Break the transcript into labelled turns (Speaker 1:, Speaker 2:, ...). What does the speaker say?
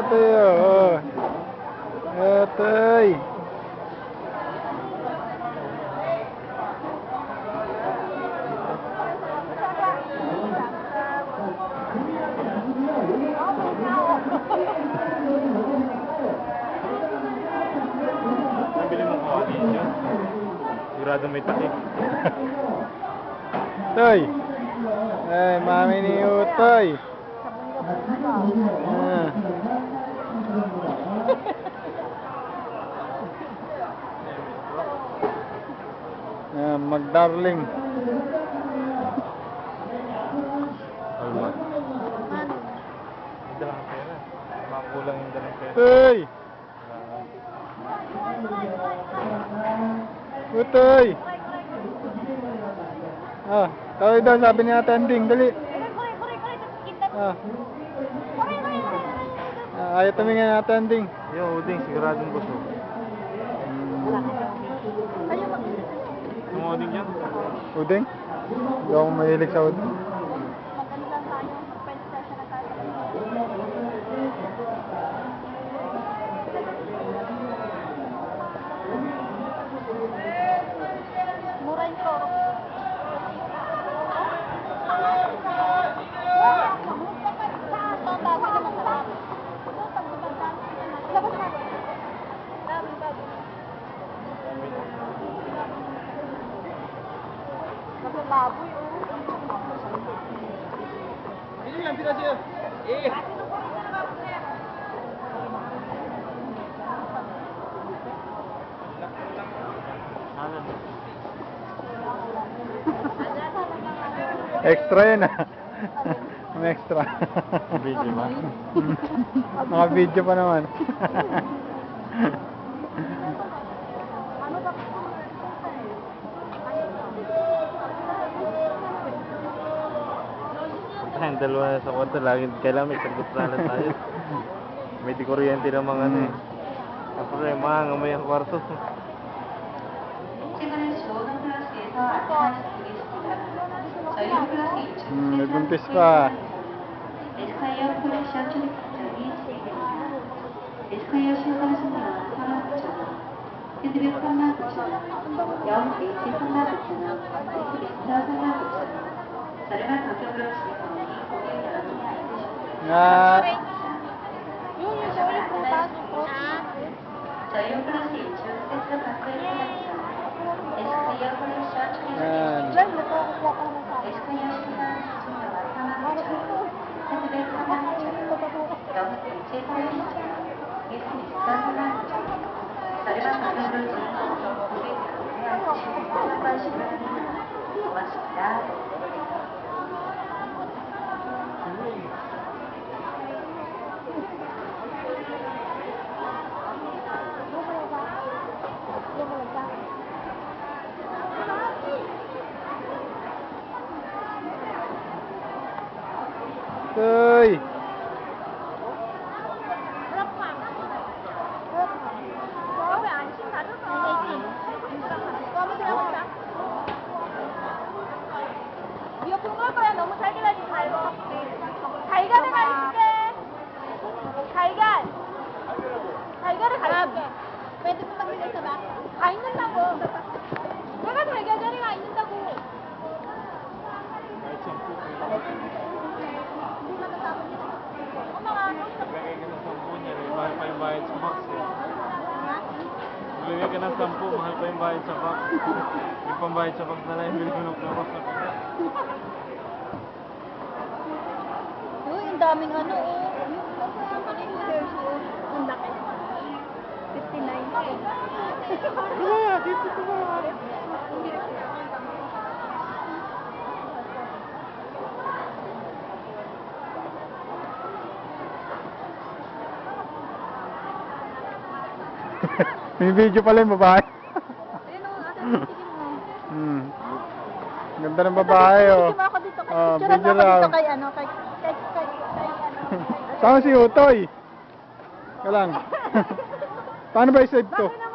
Speaker 1: Utoy, oh. Utoy.
Speaker 2: Nabili mo ko yun. Sigurado may takip.
Speaker 1: Utoy. Ay, mami ni Utoy. Ah. Magdarling.
Speaker 2: Almat. Dalang pera. Makulang yung dalang pera.
Speaker 1: Utoy. Utoy. Ah, tawag daw sabi ni attending, dali. Ah. Ayaw tumingin ng attending.
Speaker 2: Yung uding, siguradong gusto. Yung uding yan?
Speaker 1: Uding? Hindi ako mahilig sa uding.
Speaker 3: Baboy,
Speaker 2: Ini yang tidak sih. Eh.
Speaker 1: Extra yun ah. May extra.
Speaker 2: Video ba?
Speaker 1: Mga video pa naman.
Speaker 2: Tayong dalawa na sa kwarto, lagi kailangan may sagot na lang tayo. May di kuryente ng mga ano eh. Ang problema, ngamay ang kwarto.
Speaker 1: May buntis pa.
Speaker 4: 에스카이어 콜렉션 출입 과정이 진행됩니다. 에스카이어 신상 승무원 산업부처는 핸드백 산업부처는 영H 산업부처는 에스리스타 산업부처는 저렴한 가격으로 진행하니 고객 여러분이 알려주십니다. 저희 플러스 2주 세트 파크의 상품처럼 에스카이어 콜렉션 출입 에스카이어 신상 승무원 산업부처는 핸드백 산업부처는 영H 산업부처는 에스리스타 산업부처는 저렴한 가격으로 진행하니 고객 여러분이 알려주십니다. 참고하시기 바랍니다. 고맙습니다.
Speaker 1: Utoy.
Speaker 3: 너무 달걀 잘 먹어. 달걀을 가르칠게. 달걀. 달걀을 가르칠게. pwede mo magbigay sa baka? 가 있는다고. 내가 달걀 자리가 있는다고. 엄마가
Speaker 2: Lagay ka ng 10 niya, mahal pa yung bayad sa box eh. Lagay ka ng 10, mahal pa yung bayad sa box. Yung pambayad sa box na lang, yung bilgunok na box na pala.
Speaker 3: yung daming ano oh. Ang laki. 59.
Speaker 2: Dito ko ba?
Speaker 1: May video pala yung babae.
Speaker 3: Ayun o, asan yung
Speaker 1: Ganda ng babae oh.
Speaker 3: Video ako dito.
Speaker 1: Ah,
Speaker 3: Picturean
Speaker 1: video
Speaker 3: ako dito
Speaker 1: lang.
Speaker 3: kay ano, kay
Speaker 1: Saan si Utoy? Ka lang. Paano ba i-save to?
Speaker 3: Bakit